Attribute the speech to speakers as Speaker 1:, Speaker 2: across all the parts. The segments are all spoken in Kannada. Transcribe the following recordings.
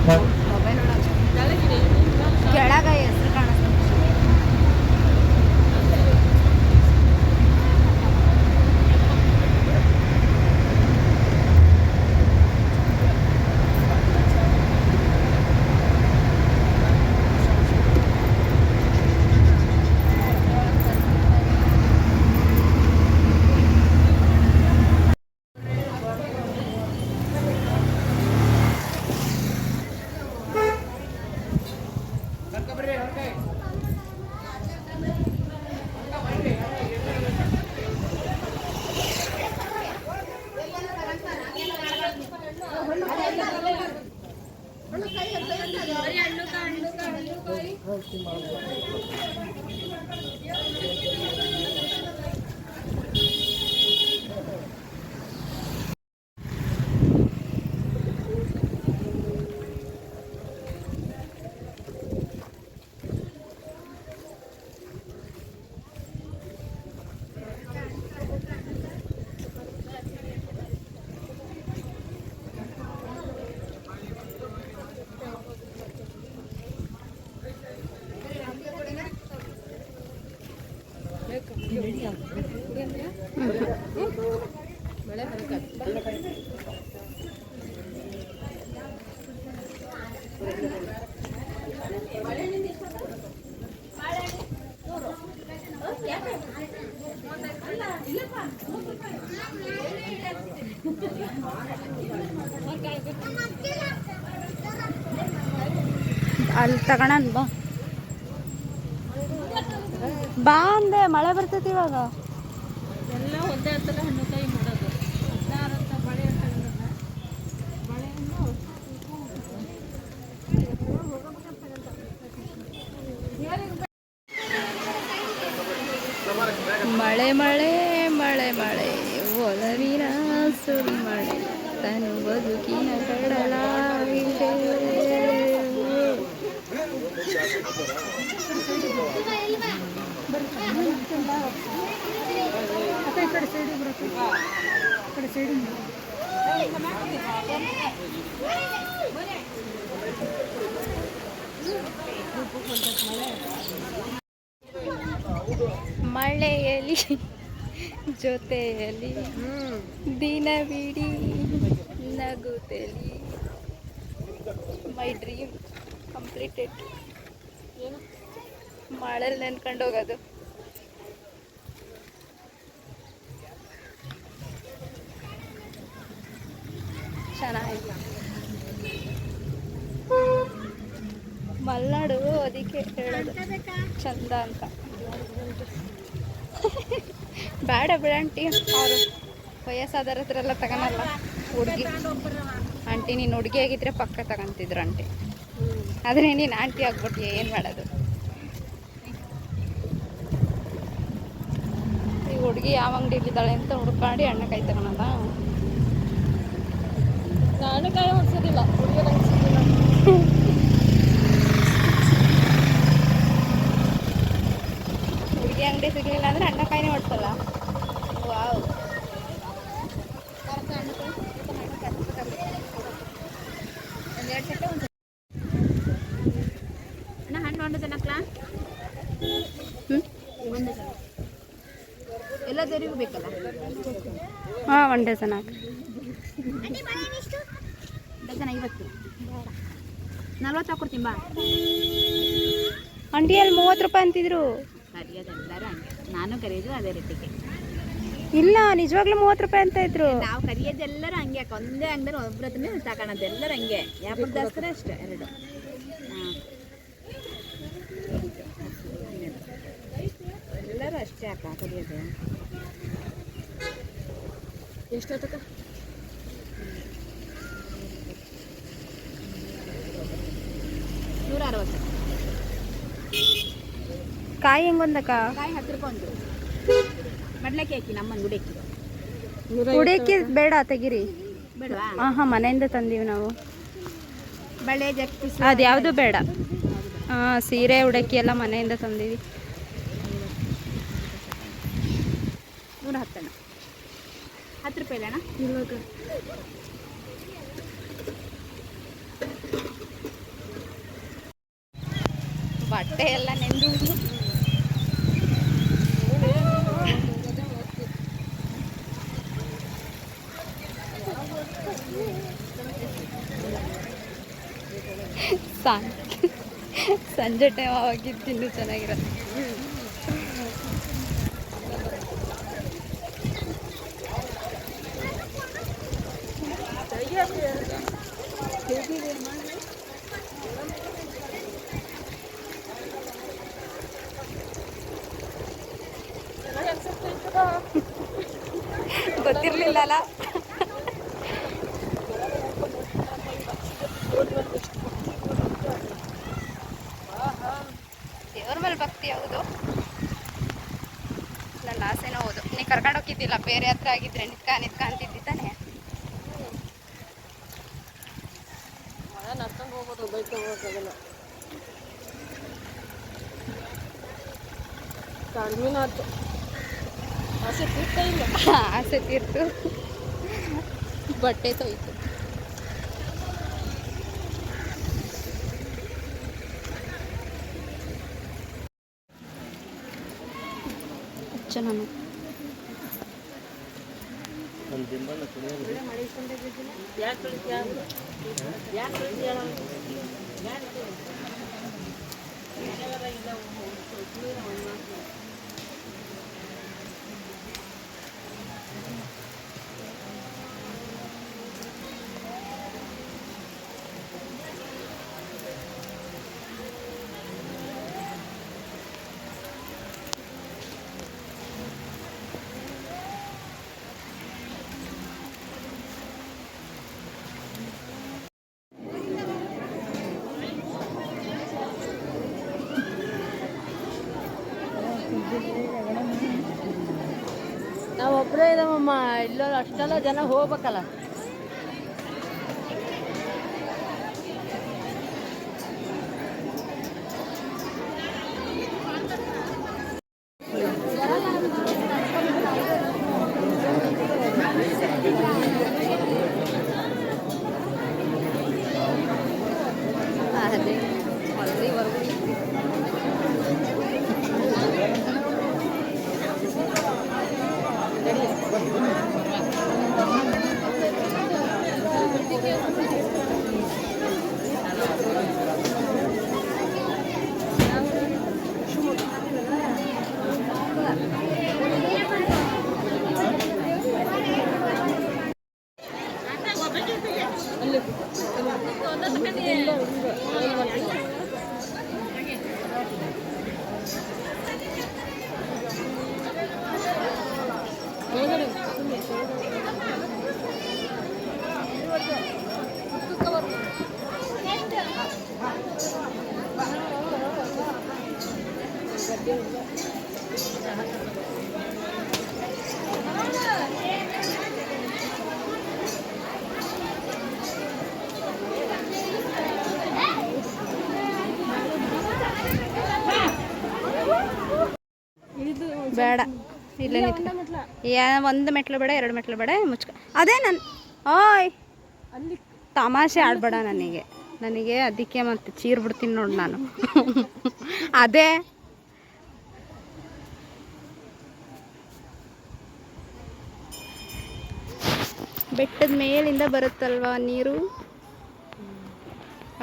Speaker 1: ಮೊಬೈಲ್ ಒಳಗೆ ಕೆಳಗ ಹೆಸರು ಕಾಣಿಸ್ತದೆ. ಅಲ್ಲಿ ತಗೋಣ ಬಾ ಬಾ ಅಂದೆ. ಮಳೆ ಬರ್ತೈತಿ ಇವಾಗ.
Speaker 2: ಎಲ್ಲ ಒಂದೇ ಹತ್ತಲ್ಲ ಹಣ್ಣು ಕಾಯಿ ಮಾಡೋದು. ಬಳೆ
Speaker 1: ಮಳೆ ಮಳೆ ಮಳೆ ಮಳೆ ಒಲವಿನ ಸುರಿ ಮಳೆ ತನು ಬದುಕಿನ ಕಡಲಾಗಿದೆ. ಮಳೆಯಲ್ಲಿ ಜೊತೆಯಲ್ಲಿ ದಿನವಿಡೀ ನಗುತ್ತಲಿ ಮೈ ಡ್ರೀಮ್ ಕಂಪ್ಲೀಟೆಡ್. ಮಳೆಯಲ್ಲಿ ನೆನ್ಕೊಂಡು ಹೋಗೋದು. ಚೆನ್ನಾಗಿಲ್ಲ ಮಲ್ನಾಡು, ಅದಕ್ಕೆ ಹೇಳೋದು ಚಂದ ಅಂತ. ಬೇಡ ಬಿಡಂಟಿ, ಅವರು ವಯಸ್ಸಾದರ ಹತ್ರ ಎಲ್ಲ ತಗೊಳಲ್ಲ. ಹುಡುಗಿ ಆಂಟಿ, ನೀನು ಹುಡುಗಿ ಆಗಿದ್ರೆ ಪಕ್ಕ ತಗೊಂತಿದ್ರು ಆಂಟಿ. ಆದರೆ ನೀನು ಆಂಟಿ ಆಗ್ಬಿಟ್ಟು ಏನು ಮಾಡೋದು? ಈ ಹುಡುಗಿ ಯಾವ ಅಂಗಡಿಯಲ್ಲಿದ್ದಾಳೆ ಅಂತ ಹುಡ್ಕಾಡಿ ಹಣ್ಣಕಾಯಿ ತಗೊಳಲ್ಲ.
Speaker 2: ಹಣ್ಣುಕಾಯಿ ಹೊಡ್ಸೋದಿಲ್ಲ, ಹುಡುಗಿಯರ
Speaker 1: ಹುಡುಗಿ ಅಂಗಡಿ ಸಿಗಲಿಲ್ಲ ಅಂದರೆ ಹಣ್ಣಕಾಯಿನೇ ಹೊಡ್ಸಲ್ಲ. ವಾವ್,
Speaker 2: ಹಣ್ಣು ಒಂದು ಜನಕ್ಲಾ ಎಲ್ಲ ದೇವರಿಗೂ ಬೇಕಲ್ಲ.
Speaker 1: ಹಾಂ, 1 ಡಜನ್ ಹಾಕಿ.
Speaker 2: ಡಜನ್ 50, 40 ಹಾಕೊಡ್ತೀನಿ ಬಾ.
Speaker 1: ಅಂಟಿಯಲ್ಲಿ 30 ರೂಪಾಯಿ ಅಂತಿದ್ರು.
Speaker 2: ಕರಿಯೋದೆಲ್ಲರೂ ಹಂಗೆ, ನಾನು ಕರಿಯೋದು ಅದೇ ರೇಟಿಗೆ.
Speaker 1: ಇಲ್ಲ, ನಿಜವಾಗ್ಲೂ 30 ರೂಪಾಯಿ ಅಂತ ಇದ್ರು.
Speaker 2: ನಾವು ಕರಿಯೋದೆಲ್ಲರೂ ಹಂಗೆ, ಯಾಕೆ ಒಂದೇ ಅಂಗಡಿ ಒಬ್ಬರ ಹತ್ರನೇ ತಗೊಳೋದು. ಎಲ್ಲರೂ ಹಂಗೆ, ವ್ಯಾಪಾರದಾಸ್ಕರ ಅಷ್ಟೇ. 2 ಎಲ್ಲರೂ ಅಷ್ಟೇ ಅಕ್ಕ ಕರಿಯೋದು. ಎಷ್ಟೊತ್ತಕ್ಕ? 160.
Speaker 1: ಕಾಯಿ ಹೆಂಗೊಂದಕ್ಕ?
Speaker 2: ಕಾಯಿ 10 ರೂಪಾಯಿ ಒಂದು. ಮಡ್ಲಕ್ಕಿ ಹಾಕಿ ನಮ್ಮನ್ನು ಗುಡಕ್ಕಿ.
Speaker 1: ಉಡೇಕಿ ಬೇಡ, ತೆಗಿರಿ.
Speaker 2: ಬೇಡವಾ?
Speaker 1: ಹಾಂ, ಮನೆಯಿಂದ ತಂದೀವಿ ನಾವು.
Speaker 2: ಬಳೆ ಜಗ್ತಿ
Speaker 1: ಅದು ಯಾವುದು ಬೇಡ. ಹಾಂ, ಸೀರೆ ಉಡಕ್ಕಿ ಎಲ್ಲ ಮನೆಯಿಂದ ತಂದೀವಿ.
Speaker 2: 110 ಅಣ್ಣ. 10 ರೂಪಾಯಿ ಅಣ್ಣ.
Speaker 1: ಬಟ್ಟೆ ಎಲ್ಲ ನೆಂದು ಸಂಜೆ ಟೈಮ್ ಆಗಿದ್ದು ಇನ್ನೂ ಚೆನ್ನಾಗಿರುತ್ತೆ. ಗೊತ್ತಿರಲಿಲ್ಲ ಅಲ್ಲ. ದೇವ್ರ ಮೇಲೆ ಭಕ್ತಿ ಹೌದು, ನನ್ನ ಆಸೆನೂ ಹೌದು. ನೀ ಕರ್ಕೊಂಡು ಹೋಗಿದ್ದಿಲ್ಲ, ಬೇರೆ ಹತ್ರ ಆಗಿದ್ರೆ ನಿತ್ಕ ಅಂತಿದ್ದಿ ತಾನೆ.
Speaker 3: ನಡ್ಕೊಂಡು ಹೋಗೋದು, ಬೈಕ್ ಹೋಗೋಕ್ಕಾಗಲ್ಲ. ಕಡಿಮೆನ ಆಯ್ತು, ಆಸೆ ತೀರ್ತಾ ಇಲ್ಲ.
Speaker 1: ಆಸೆ ತೀರ್ತು, ಬಟ್ಟೆ ತೊಯ್ತು. ನಾನು
Speaker 3: ನಾವು ಒಬ್ಬರೇ ಇದಾವಮ್ಮ, ಇಲ್ಲ ಅಷ್ಟೆಲ್ಲ ಜನ ಹೋಗ್ಬೇಕಲ್ಲ.
Speaker 1: ಅದೇ ಅಲ್ಲಿವರೆಗೂ ಬೇಡ. ಇಲ್ಲೇ ಒಂದು ಮೆಟ್ಲು ಬೇಡ, 2 ಮೆಟ್ಲು ಬೇಡ, ಮುಚ್ಕ. ಅದೇ ನಾನು ಓಯ್
Speaker 3: ಅಲ್ಲಿ
Speaker 1: ತಮಾಷೆ ಆಡಬೇಡ ನನಗೆ ಅದಕ್ಕೆ ಮತ್ತೆ ಚೀರ್ ಬಿಡ್ತೀನಿ ನೋಡಿ ನಾನು. ಅದೇ ಬೆಟ್ಟದ ಮೇಲಿಂದ ಬರುತ್ತಲ್ವಾ ನೀರು,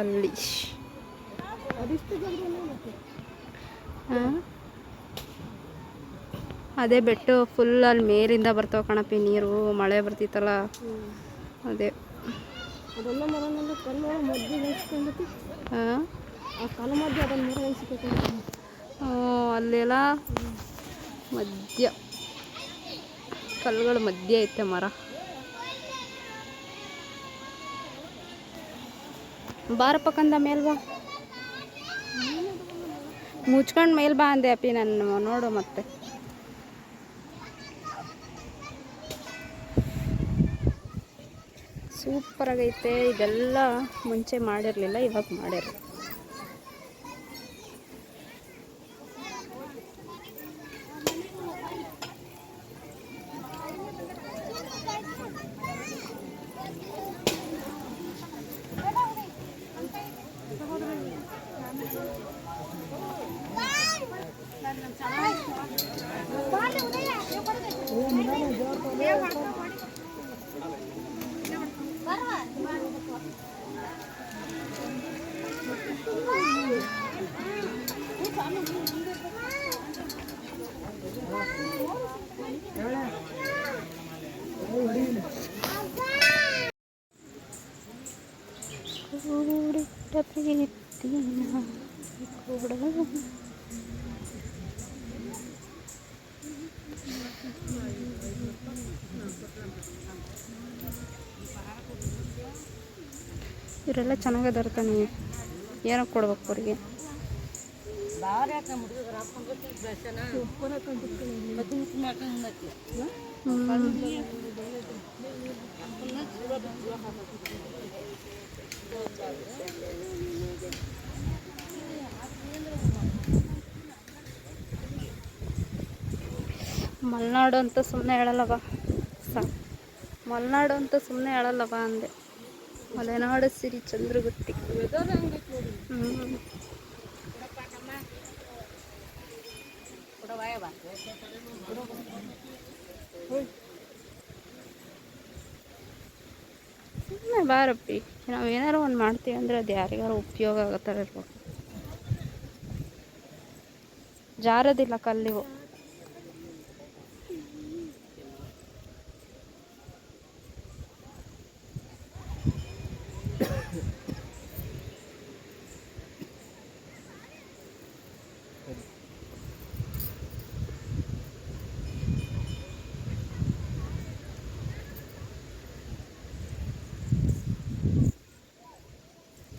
Speaker 1: ಅಲ್ಲಿ ಹಾಂ ಅದೇ ಬೆಟ್ಟು ಫುಲ್ ಅಲ್ಲಿ ಮೇಲಿಂದ ಬರ್ತಾವ ಕಣಪ್ಪಿ ನೀರು. ಮಳೆ ಬರ್ತಿತ್ತಲ್ಲ, ಅದೇ
Speaker 3: ಅದೆಲ್ಲ ಮರನೆಲ್ಲ ಕಲ್ಲು ಮಧ್ಯೆ ನಿಲ್ಸ್ಕೊಂಡ್ಬಿಟ್ಟು
Speaker 1: ಹಾಂ
Speaker 3: ಆ ಕಾಲ ಮಧ್ಯೆ ಅದನ್ನು ಮರ ನಿಲ್ಸ್ಬೇಕು.
Speaker 1: ಅಲ್ಲೆಲ್ಲ ಮಧ್ಯ ಕಲ್ಲುಗಳ ಮಧ್ಯೆ ಐತೆ ಮರ. ಬಾರಪ್ಪ ಕಂದ ಮೇಲ್ ಬಾ, ಮುಚ್ಕೊಂಡು ಮೇಲ್ ಬಾ ಅಂದೆ ಅಪ್ಪಿ ನಾನು. ನೋಡು ಮತ್ತೆ ಸೂಪರಾಗೈತೆ. ಇದೆಲ್ಲ ಮುಂಚೆ ಮಾಡಿರಲಿಲ್ಲ, ಇವಾಗ ಮಾಡ್ಯಾರ. ಕೂಡಿಟ್ಟ ಪ್ರೀತಿನ ಕೊಡಲು ಇವರೆಲ್ಲ ಚೆನ್ನಾಗದಾರ ತಾನೆ, ಏನಕ್ಕೆ ಕೊಡ್ಬೇಕು ಅವ್ರಿಗೆ? ಮಲೆನಾಡು ಅಂತ ಸುಮ್ಮನೆ ಹೇಳಲ್ಲವ ಮಲೆನಾಡು ಅಂತ ಸುಮ್ಮನೆ ಹೇಳಲ್ಲವ ಅಂದೆ. ಮಲೆನಾಡು ಸಿರಿ ಚಂದ್ರಗುತ್ತಿ. ಸುಮ್ಮನೆ ಬಾರಪ್ಪಿ, ನಾವು ಏನಾರು ಒಂದು ಮಾಡ್ತೀವಿ ಅಂದರೆ ಅದು ಯಾರಿಗಾರು ಉಪಯೋಗ ಆಗೋ ಥರ ಇರ್ಬೇಕು. ಜಾರೋದಿಲ್ಲ ಕಲ್ಲಿವು.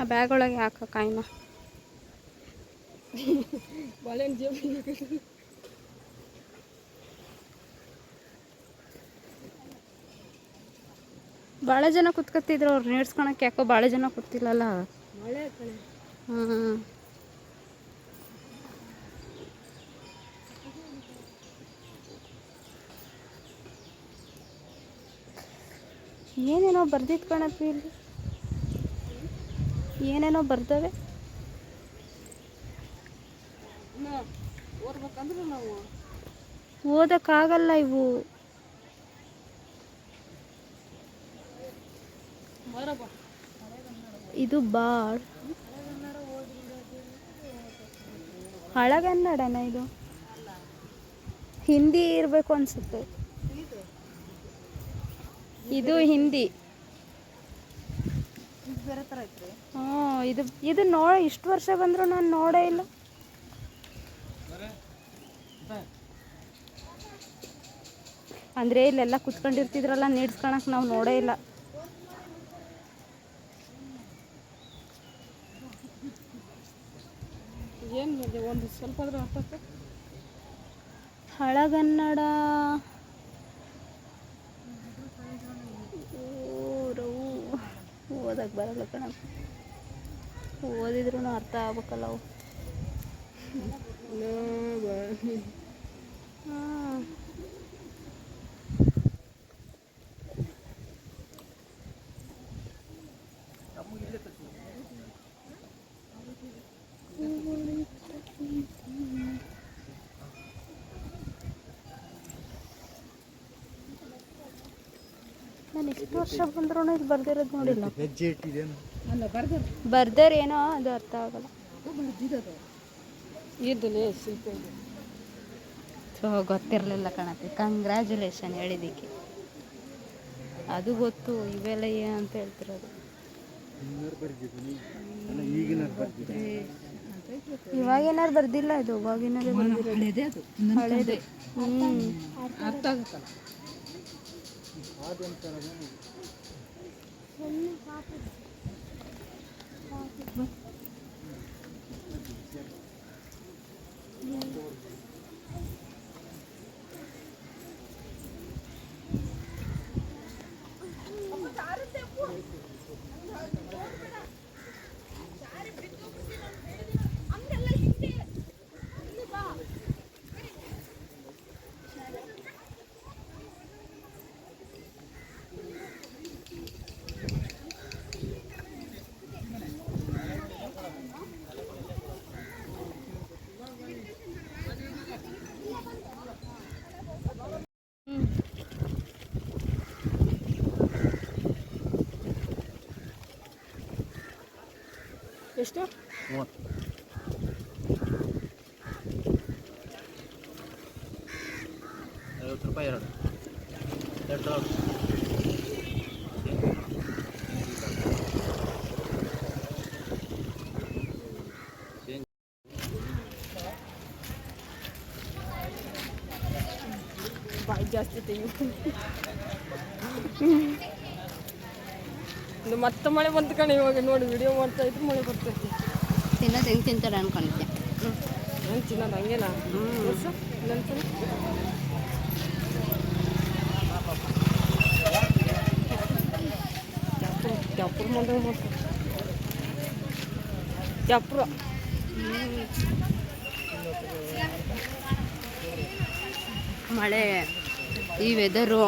Speaker 1: ಆ ಬ್ಯಾಗ್ ಒಳಗೆ ಹಾಕ ಕಾಯಿನ. ಭಾಳ ಜನ ಕುತ್ಕೊತಿದ್ರು, ಅವ್ರು ನೇಡ್ಸ್ಕೊಳಕ್ಕೆ ಯಾಕೋ ಭಾಳ ಜನ ಕೂತಿಲ್ಲಲ್ಲ. ಏನೇನೋ ಬರ್ದಿತ್ತು ಕಣಪ್ಪಿ ಇಲ್ಲಿ, ಏನೇನೋ ಬರ್ತವೆ. ಓದಕ್ಕಾಗಲ್ಲ ಇವು. ಇದು ಬಾಳ್ ಹಳಗನ್ನಡನ, ಇದು ಹಿಂದಿ ಇರಬೇಕು ಅನ್ಸುತ್ತೆ. ಇದು ಹಿಂದಿ. ಇದು ಇಷ್ಟು ವರ್ಷ ಬಂದರೂ ನಾನು ನೋಡೇ ಇಲ್ಲ. ಅಂದರೆ ಇಲ್ಲೆಲ್ಲ ಕುತ್ಕೊಂಡಿರ್ತಿದ್ರಲ್ಲ ನೀಡ್ಸ್ಕೊಳಕ್ಕೆ, ನಾವು ನೋಡೇ ಇಲ್ಲ.
Speaker 3: ಒಂದು ಸ್ವಲ್ಪ
Speaker 1: ಹಳಗನ್ನಡ ಓದಕ್ಕೆ ಬರಲ್ಲ ಕಣ, ಓದಿದ್ರೂ ಅರ್ಥ ಆಗ್ಬೇಕಲ್ಲ ಅವು. ನಾನು ಎಷ್ಟು ವರ್ಷ ಬಂದ್ರೂ ಇದು ಬರ್ದಿರೋದು ನೋಡಿಲ್ಲ. ಬರ್ದೇರು ಏನೋ ಅದು ಅರ್ಥ ಆಗಲ್ಲ. ಗೊತ್ತಿರಲಿಲ್ಲ ಕಣತಿ. ಕಂಗ್ರ್ಯಾಚುಲೇಷನ್ ಹೇಳಿದ್ದಕ್ಕೆ. ಅದು ಗೊತ್ತು, ಇವೆಲ್ಲ ಏನಂತ ಹೇಳ್ತಿರೋದು. ಇವಾಗೇನಾರು ಬರ್ದಿಲ್ಲ, ಇದು ಇವಾಗಿನಾರೇ ಬರ್ದಿರೋದು. ಹಳೇದೇ.
Speaker 3: ಅರ್ಥ ಆಗುತ್ತಲ್ಲ. ಎಷ್ಟು?
Speaker 4: 30. 50 ರೂಪಾಯಿ ಎರಡು.
Speaker 3: ಜಾಸ್ತಿ ತೆಗಿ ಇದು ಮತ್ತೆ ಮಳೆ ಬಂತು ಕಣೆ ಇವಾಗ ನೋಡಿ ವಿಡಿಯೋ ಮಾಡ್ತಾ ಇದ್ರು ಮಳೆ ಬರ್ತೈತಿ
Speaker 1: ತಿನ್ನೋದು ಹೆಂಗೆ ತಿಂತಾರೆ ಅನ್ಕೊಂಡಿದ್ದೆ.
Speaker 3: ನಾನು ತಿನ್ನೋದು ಹಂಗೇನಾ ಚಾಪುರ ಮಂದಾಗ ಮಾಡ್ತಾರೆ ಚಾಪುರ
Speaker 1: ಮಳೆ ಈ ವೆದರು